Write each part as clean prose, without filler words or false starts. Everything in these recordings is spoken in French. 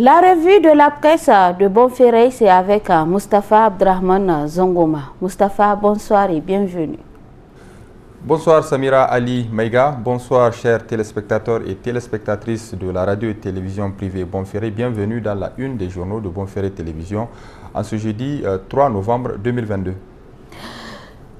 La revue de la presse de Bonferré, c'est avec Mustapha Abdrahman Zongoma. Mustapha, bonsoir et bienvenue. Bonsoir Samira Ali Maïga, bonsoir chers téléspectateurs et téléspectatrices de la radio et télévision privée Bonferré. Bienvenue dans la une des journaux de Bonferré Télévision en ce jeudi 3 novembre 2022.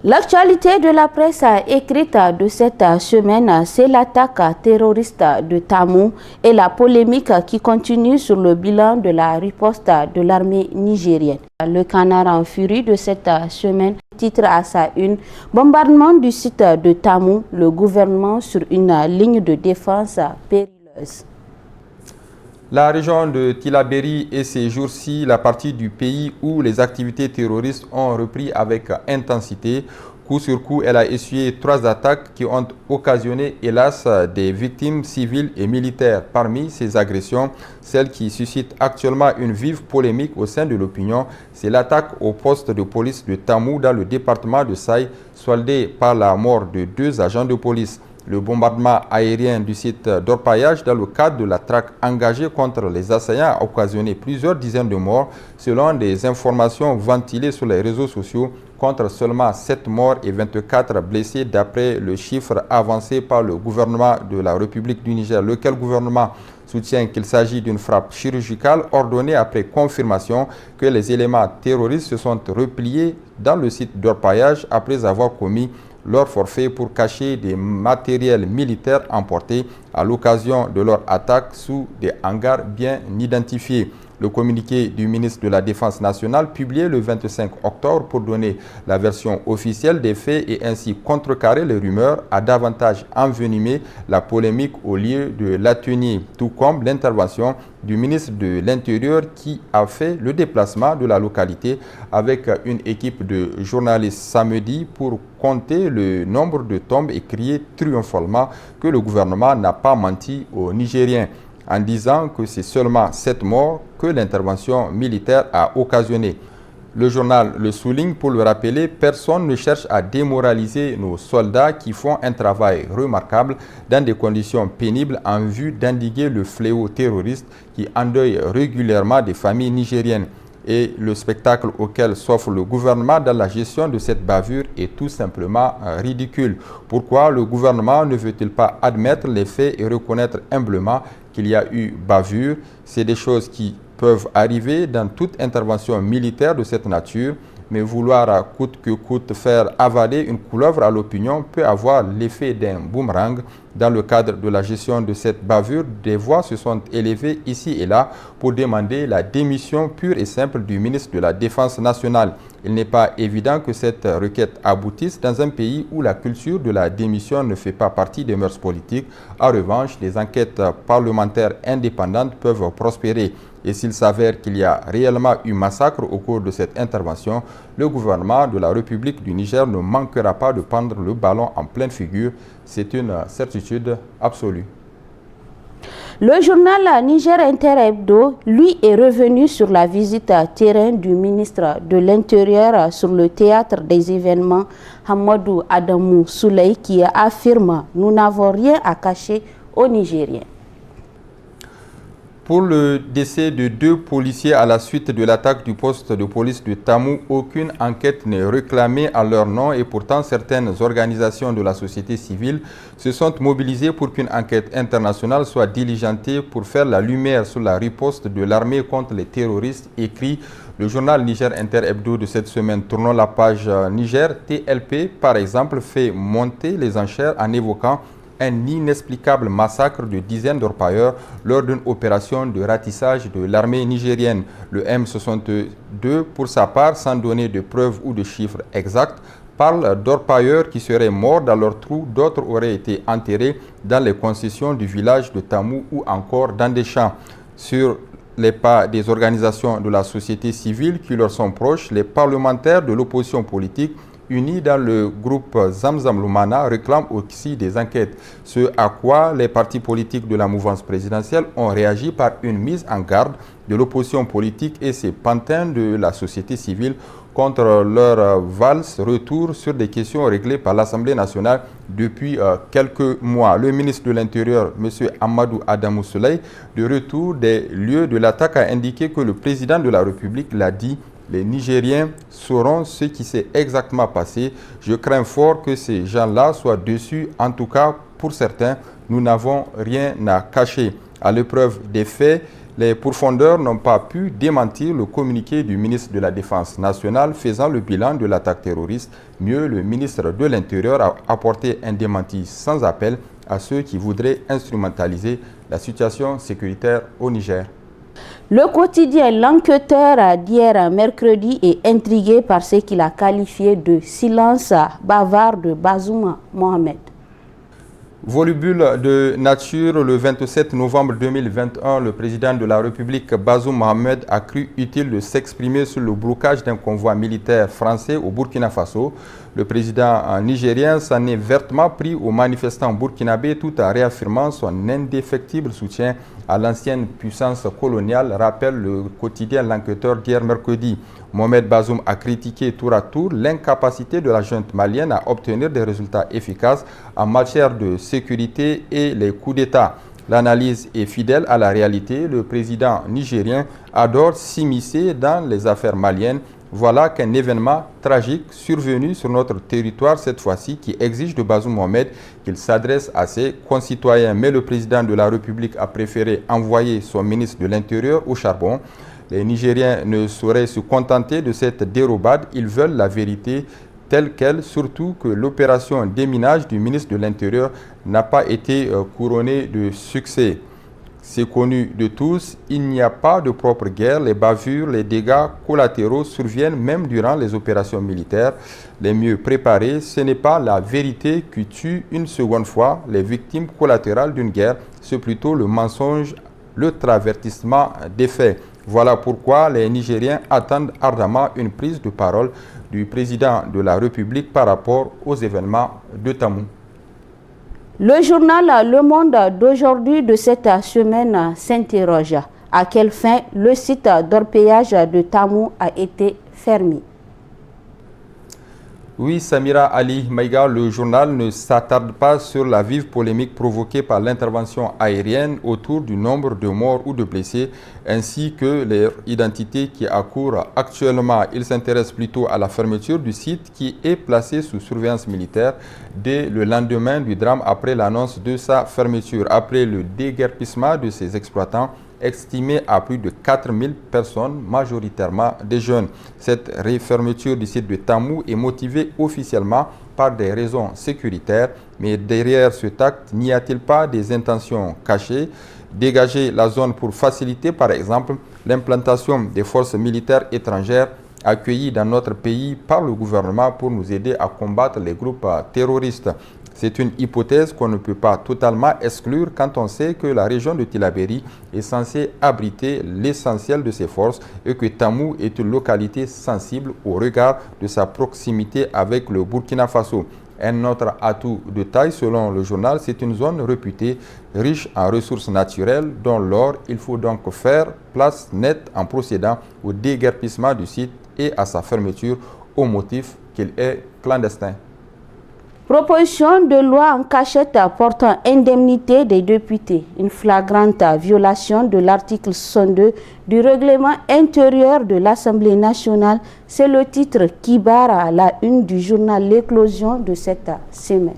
L'actualité de la presse écrite de cette semaine, c'est l'attaque terroriste de Tamou et la polémique qui continue sur le bilan de la riposte de l'armée nigérienne. Le canard en furie de cette semaine titre à sa une « Bombardement du site de Tamou, le gouvernement sur une ligne de défense périleuse ». La région de Tillabéri est ces jours-ci la partie du pays où les activités terroristes ont repris avec intensité. Coup sur coup, elle a essuyé 3 attaques qui ont occasionné, hélas, des victimes civiles et militaires. Parmi ces agressions, celle qui suscite actuellement une vive polémique au sein de l'opinion, c'est l'attaque au poste de police de Tamou dans le département de Saï, soldée par la mort de 2 agents de police. Le bombardement aérien du site d'orpaillage dans le cadre de la traque engagée contre les assaillants a occasionné plusieurs dizaines de morts selon des informations ventilées sur les réseaux sociaux, contre seulement 7 morts et 24 blessés d'après le chiffre avancé par le gouvernement de la République du Niger, lequel gouvernement soutient qu'il s'agit d'une frappe chirurgicale ordonnée après confirmation que les éléments terroristes se sont repliés dans le site d'orpaillage après avoir commis leur forfait pour cacher des matériels militaires emportés à l'occasion de leur attaque sous des hangars bien identifiés. Le communiqué du ministre de la Défense nationale publié le 25 octobre pour donner la version officielle des faits et ainsi contrecarrer les rumeurs a davantage envenimé la polémique au lieu de l'atténuer, tout comme l'intervention du ministre de l'Intérieur qui a fait le déplacement de la localité avec une équipe de journalistes samedi pour compter le nombre de tombes et crier triomphalement que le gouvernement n'a pas menti aux Nigériens, en disant que c'est seulement 7 morts que l'intervention militaire a occasionné. Le journal le souligne pour le rappeler, personne ne cherche à démoraliser nos soldats qui font un travail remarquable dans des conditions pénibles en vue d'endiguer le fléau terroriste qui endeuille régulièrement des familles nigériennes. Et le spectacle auquel s'offre le gouvernement dans la gestion de cette bavure est tout simplement ridicule. Pourquoi le gouvernement ne veut-il pas admettre les faits et reconnaître humblement qu'il y a eu bavure? C'est des choses qui peuvent arriver dans toute intervention militaire de cette nature, mais vouloir coûte que coûte faire avaler une couleuvre à l'opinion peut avoir l'effet d'un boomerang. Dans le cadre de la gestion de cette bavure, des voix se sont élevées ici et là pour demander la démission pure et simple du ministre de la Défense nationale. Il n'est pas évident que cette requête aboutisse dans un pays où la culture de la démission ne fait pas partie des mœurs politiques. En revanche, des enquêtes parlementaires indépendantes peuvent prospérer. Et s'il s'avère qu'il y a réellement eu massacre au cours de cette intervention, le gouvernement de la République du Niger ne manquera pas de prendre le ballon en pleine figure. C'est une certitude absolue. Le journal Niger Inter Hebdo, lui, est revenu sur la visite terrain du ministre de l'Intérieur sur le théâtre des événements, Hamadou Adamou Souley, qui affirme « Nous n'avons rien à cacher aux Nigériens ». Pour le décès de 2 policiers à la suite de l'attaque du poste de police de Tamou, aucune enquête n'est réclamée à leur nom et pourtant certaines organisations de la société civile se sont mobilisées pour qu'une enquête internationale soit diligentée pour faire la lumière sur la riposte de l'armée contre les terroristes, écrit le journal Niger Inter Hebdo de cette semaine. Tournons la page Niger. TLP, par exemple, fait monter les enchères en évoquant un inexplicable massacre de dizaines d'orpailleurs lors d'une opération de ratissage de l'armée nigérienne. Le M62, pour sa part, sans donner de preuves ou de chiffres exacts, parle d'orpailleurs qui seraient morts dans leurs trous, d'autres auraient été enterrés dans les concessions du village de Tamou ou encore dans des champs. Sur les pas des organisations de la société civile qui leur sont proches, les parlementaires de l'opposition politique unis dans le groupe Zamzam Lumana réclament aussi des enquêtes, ce à quoi les partis politiques de la mouvance présidentielle ont réagi par une mise en garde de l'opposition politique et ses pantins de la société civile contre leur valse retour sur des questions réglées par l'Assemblée nationale depuis quelques mois. Le ministre de l'Intérieur, M. Amadou Adamou Souley, de retour des lieux de l'attaque, a indiqué que le président de la République l'a dit: les Nigériens sauront ce qui s'est exactement passé. Je crains fort que ces gens-là soient déçus. En tout cas, pour certains, nous n'avons rien à cacher. À l'épreuve des faits, les pourfendeurs n'ont pas pu démentir le communiqué du ministre de la Défense nationale faisant le bilan de l'attaque terroriste. Mieux, le ministre de l'Intérieur a apporté un démenti sans appel à ceux qui voudraient instrumentaliser la situation sécuritaire au Niger. Le quotidien L'Enquêteur d'hier mercredi est intrigué par ce qu'il a qualifié de silence bavard de Bazoum Mohamed. Volubile de nature, le 27 novembre 2021, le président de la République, Bazoum Mohamed, a cru utile de s'exprimer sur le blocage d'un convoi militaire français au Burkina Faso. Le président nigérien s'en est vertement pris aux manifestants burkinabés tout en réaffirmant son indéfectible soutien à l'ancienne puissance coloniale, rappelle le quotidien L'Enquêteur d'hier mercredi. Mohamed Bazoum a critiqué tour à tour l'incapacité de la junte malienne à obtenir des résultats efficaces en matière de sécurité et les coups d'État. L'analyse est fidèle à la réalité. Le président nigérien adore s'immiscer dans les affaires maliennes. Voilà qu'un événement tragique survenu sur notre territoire cette fois-ci qui exige de Bazoum Mohamed qu'il s'adresse à ses concitoyens. Mais le président de la République a préféré envoyer son ministre de l'Intérieur au charbon. Les Nigériens ne sauraient se contenter de cette dérobade. Ils veulent la vérité telle qu'elle, surtout que l'opération déminage du ministre de l'Intérieur n'a pas été couronnée de succès. C'est connu de tous, il n'y a pas de propre guerre. Les bavures, les dégâts collatéraux surviennent même durant les opérations militaires les mieux préparées. Ce n'est pas la vérité qui tue une seconde fois les victimes collatérales d'une guerre, c'est plutôt le mensonge, le travertissement des faits. Voilà pourquoi les Nigériens attendent ardemment une prise de parole du président de la République par rapport aux événements de Tamou. Le journal Le Monde d'aujourd'hui de cette semaine s'interroge. À quelle fin le site d'orpaillage de Tamou a été fermé? Oui, Samira Ali Maïga, le journal ne s'attarde pas sur la vive polémique provoquée par l'intervention aérienne autour du nombre de morts ou de blessés, ainsi que leur identité qui accourt actuellement. Il s'intéresse plutôt à la fermeture du site qui est placé sous surveillance militaire dès le lendemain du drame après l'annonce de sa fermeture. Après le déguerpissement de ses exploitants, estimé à plus de 4000 personnes, majoritairement des jeunes. Cette refermeture du site de Tamou est motivée officiellement par des raisons sécuritaires, mais derrière cet acte, n'y a-t-il pas des intentions cachées? Dégager la zone pour faciliter, par exemple, l'implantation des forces militaires étrangères accueillies dans notre pays par le gouvernement pour nous aider à combattre les groupes terroristes. C'est une hypothèse qu'on ne peut pas totalement exclure quand on sait que la région de Tillabéri est censée abriter l'essentiel de ses forces et que Tamou est une localité sensible au regard de sa proximité avec le Burkina Faso. Un autre atout de taille, selon le journal, c'est une zone réputée riche en ressources naturelles, dont l'or. Il faut donc faire place nette en procédant au déguerpissement du site et à sa fermeture au motif qu'il est clandestin. Proposition de loi en cachette portant indemnité des députés. Une flagrante violation de l'article 62 du règlement intérieur de l'Assemblée nationale. C'est le titre qui barre à la une du journal L'Éclosion de cette semaine.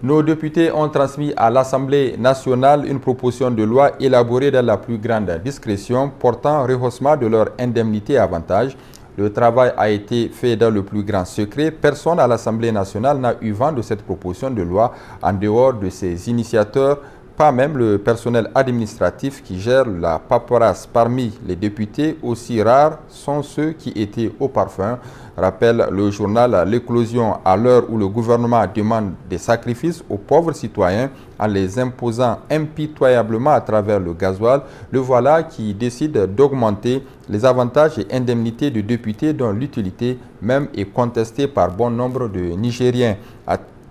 Nos députés ont transmis à l'Assemblée nationale une proposition de loi élaborée dans la plus grande discrétion portant rehaussement de leur indemnité et avantages. Le travail a été fait dans le plus grand secret. Personne à l'Assemblée nationale n'a eu vent de cette proposition de loi en dehors de ses initiateurs pas même le personnel administratif qui gère la paperasse. Parmi les députés, aussi rares sont ceux qui étaient au parfum, rappelle le journal L'Éclosion, à l'heure où le gouvernement demande des sacrifices aux pauvres citoyens en les imposant impitoyablement à travers le gasoil. Le voilà qui décide d'augmenter les avantages et indemnités de députés dont l'utilité même est contestée par bon nombre de Nigériens.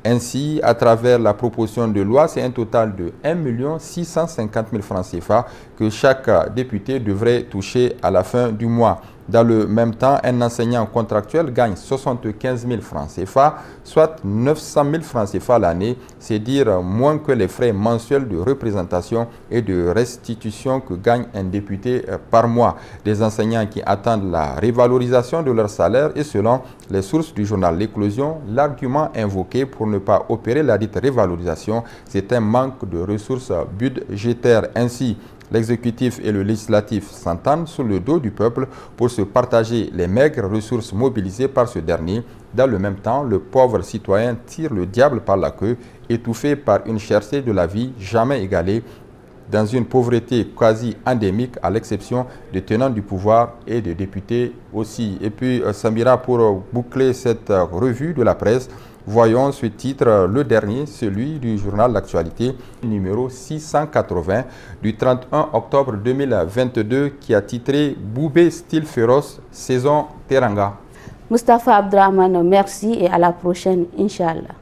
Ainsi, à travers la proposition de loi, c'est un total de 1 650 000 francs CFA que chaque député devrait toucher à la fin du mois. Dans le même temps, un enseignant contractuel gagne 75 000 francs CFA, soit 900 000 francs CFA l'année. C'est dire moins que les frais mensuels de représentation et de restitution que gagne un député par mois. Des enseignants qui attendent la révalorisation de leur salaire et selon les sources du journal L'Éclosion, l'argument invoqué pour ne pas opérer la dite révalorisation, c'est un manque de ressources budgétaires. Ainsi, l'exécutif et le législatif s'entendent sur le dos du peuple pour se partager les maigres ressources mobilisées par ce dernier. Dans le même temps, le pauvre citoyen tire le diable par la queue, étouffé par une cherté de la vie jamais égalée, dans une pauvreté quasi endémique à l'exception des tenants du pouvoir et des députés aussi. Et puis Samira, pour boucler cette revue de la presse, voyons ce titre, le dernier, celui du journal L'Actualité, numéro 680 du 31 octobre 2022 qui a titré « Boubé style féroce, saison Teranga ». Mustafa Abdrahman, merci et à la prochaine, Inch'Allah.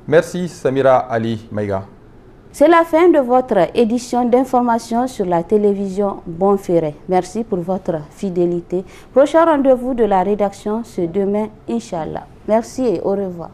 Merci Samira Ali Maïga. C'est la fin de votre édition d'information sur la télévision Bonferré. Merci pour votre fidélité. Prochain rendez-vous de la rédaction, c'est demain, Inch'Allah. Merci et au revoir.